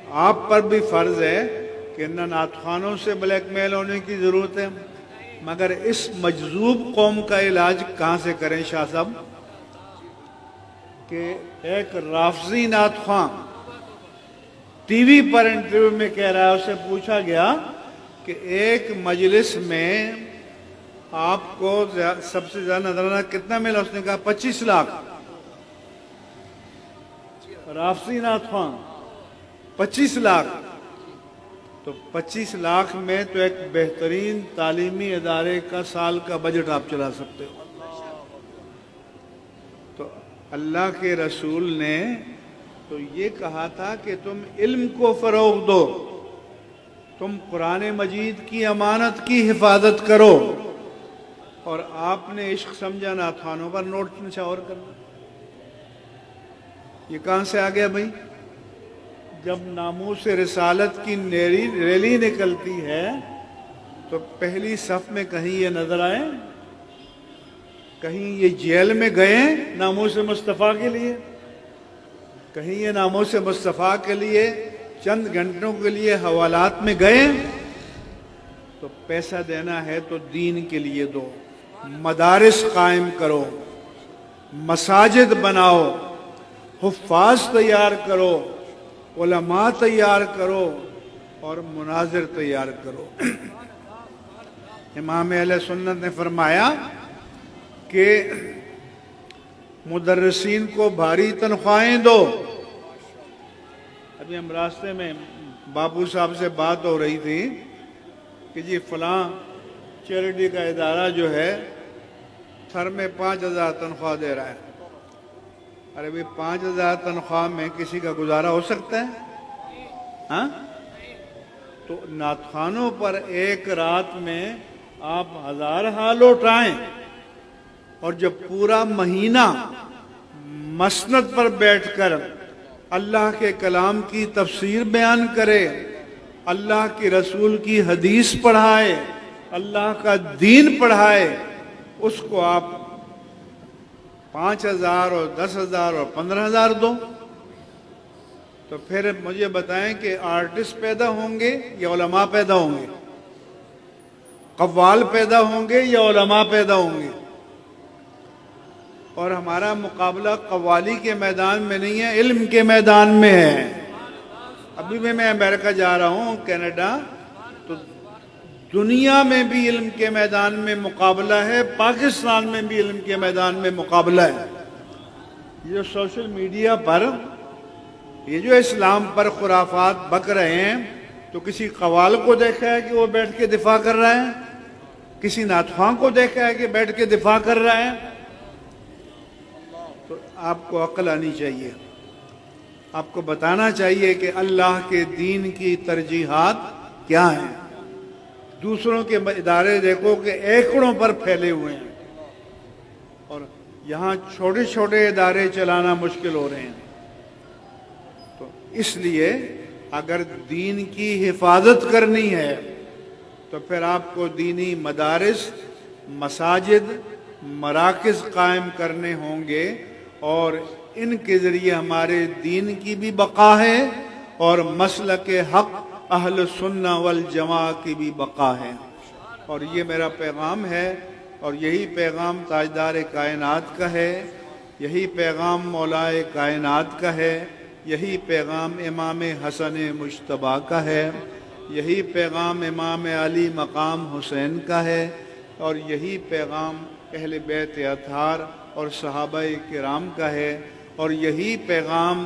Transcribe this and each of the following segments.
آپ پر بھی فرض ہے کہ نہ نعت خوانوں سے بلیک میل ہونے کی ضرورت ہے، مگر اس مجذوب قوم کا علاج کہاں سے کریں شاہ صاحب؟ کہ ایک رافضی نعت خواں ٹی وی پر انٹرویو میں کہہ رہا ہے، اسے پوچھا گیا کہ ایک مجلس میں آپ کو سب سے زیادہ نظرانہ کتنا ملا؟ اس نے کہا 25 لاکھ۔ رافضی نعت خواں 25 لاکھ، تو 25 لاکھ میں تو ایک بہترین تعلیمی ادارے کا سال کا بجٹ آپ چلا سکتے ہو۔ تو اللہ کے رسول نے تو یہ کہا تھا کہ تم علم کو فروغ دو، تم قرآن مجید کی امانت کی حفاظت کرو، اور آپ نے عشق سمجھا نعت خوانوں پر نوٹ نچھاور کرنا۔ یہ کہاں سے آ گیا بھائی؟ جب ناموس رسالت کی ریلی نکلتی ہے تو پہلی صف میں کہیں یہ نظر آئے؟ کہیں یہ جیل میں گئے ناموس مصطفیٰ کے لیے؟ کہیں یہ ناموس مصطفیٰ کے لیے چند گھنٹوں کے لیے حوالات میں گئے؟ تو پیسہ دینا ہے تو دین کے لیے دو، مدارس قائم کرو، مساجد بناؤ، حفاظ تیار کرو، علماء تیار کرو، اور مناظر تیار کرو۔ امام اہل سنت نے فرمایا کہ مدرسین کو بھاری تنخواہیں دو۔ ابھی ہم راستے میں باپو صاحب سے بات ہو رہی تھی کہ جی فلاں چیریٹی کا ادارہ جو ہے سر میں 5,000 تنخواہ دے رہا ہے۔ ارے بھئی 5,000 تنخواہ میں کسی کا گزارا ہو سکتا ہے؟ ہاں؟ تو نعت خوانوں پر ایک رات میں آپ 1000 لوٹائیں، اور جب پورا مہینہ مسند پر بیٹھ کر اللہ کے کلام کی تفسیر بیان کرے، اللہ کے رسول کی حدیث پڑھائے، اللہ کا دین پڑھائے، اس کو آپ 5,000 اور 10,000 اور 15,000 دو، تو پھر مجھے بتائیں کہ آرٹسٹ پیدا ہوں گے یا علماء پیدا ہوں گے؟ قوال پیدا ہوں گے یا علماء پیدا ہوں گے؟ اور ہمارا مقابلہ قوالی کے میدان میں نہیں ہے، علم کے میدان میں ہے۔ ابھی میں امریکہ جا رہا ہوں، کینیڈا، تو دنیا میں بھی علم کے میدان میں مقابلہ ہے، پاکستان میں بھی علم کے میدان میں مقابلہ ہے۔ یہ سوشل میڈیا پر یہ جو اسلام پر خرافات بک رہے ہیں، تو کسی قوال کو دیکھا ہے کہ وہ بیٹھ کے دفاع کر رہا ہے؟ کسی نعت خواں کو دیکھا ہے کہ بیٹھ کے دفاع کر رہا ہے؟ تو آپ کو عقل آنی چاہیے، آپ کو بتانا چاہیے کہ اللہ کے دین کی ترجیحات کیا ہیں۔ دوسروں کے ادارے دیکھو کہ ایکڑوں پر پھیلے ہوئے ہیں، اور یہاں چھوٹے چھوٹے ادارے چلانا مشکل ہو رہے ہیں۔ تو اس لیے اگر دین کی حفاظت کرنی ہے تو پھر آپ کو دینی مدارس، مساجد، مراکز قائم کرنے ہوں گے، اور ان کے ذریعے ہمارے دین کی بھی بقا ہے اور مسلک حق اہل سنہ والجماع کی بھی بقا ہے۔ اور یہ میرا پیغام ہے، اور یہی پیغام تاجدار کائنات کا ہے، یہی پیغام مولائے کائنات کا ہے، یہی پیغام امام حسن مجتبیٰ کا ہے، یہی پیغام امام علی مقام حسین کا ہے، اور یہی پیغام اہل بیت اطہار اور صحابہ کرام کا ہے، اور یہی پیغام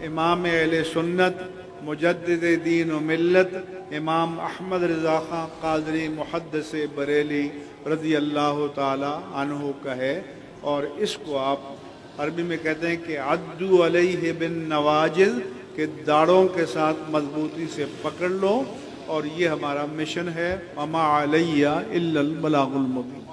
امام اہل سنت مجدد دین و ملت امام احمد رضا خان قادری محدث بریلی رضی اللہ تعالی عنہ کا ہے۔ اور اس کو آپ عربی میں کہتے ہیں کہ عدو علیہ بالنواجذ، کہ داڑوں کے ساتھ مضبوطی سے پکڑ لو، اور یہ ہمارا مشن ہے، وما علیہ الا البلاغ المبین۔